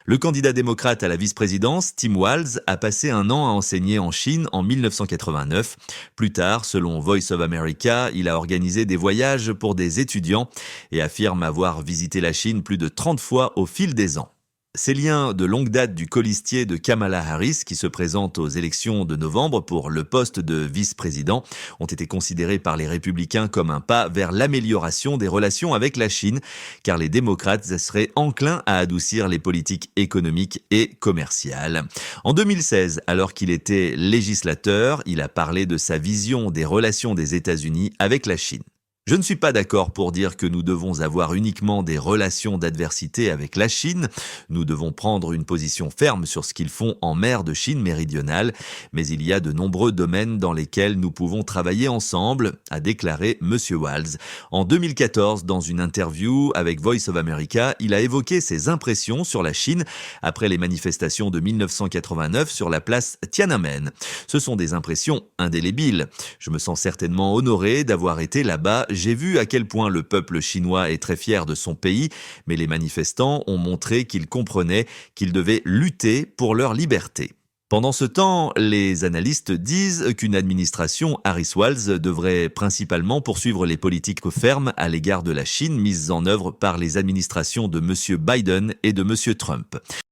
Le candidat démocrate à la vice-présidence, Tim Walz, a passé un an à enseigner en Chine en 1989. Plus tard, selon Voice of America, il a organisé des voyages pour des étudiants et affirme avoir visité la Chine plus de 30 fois au fil des ans. Ces liens de longue date du colistier de Kamala Harris, qui se présente aux élections de novembre pour le poste de vice-président, ont été considérés par les républicains comme un pas vers l'amélioration des relations avec la Chine, car les démocrates seraient enclins à adoucir les politiques économiques et commerciales. En 2016, alors qu'il était législateur, il a parlé de sa vision des relations des États-Unis avec la Chine. Je ne suis pas d'accord pour dire que nous devons avoir uniquement des relations d'adversité avec la Chine. Nous devons prendre une position ferme sur ce qu'ils font en mer de Chine méridionale, mais il y a de nombreux domaines dans lesquels nous pouvons travailler ensemble, a déclaré M. Walz. En 2014, dans une interview avec Voice of America, il a évoqué ses impressions sur la Chine après les manifestations de 1989 sur la place Tiananmen. Ce sont des impressions indélébiles. Je me sens certainement honoré d'avoir été là-bas. J'ai vu à quel point le peuple chinois est très fier de son pays, mais les manifestants ont montré qu'ils comprenaient qu'ils devaient lutter pour leur liberté. Pendant ce temps, les analystes disent qu'une administration Harris-Walz devrait principalement poursuivre les politiques fermes à l'égard de la Chine mises en œuvre par les administrations de M. Biden et de M. Trump.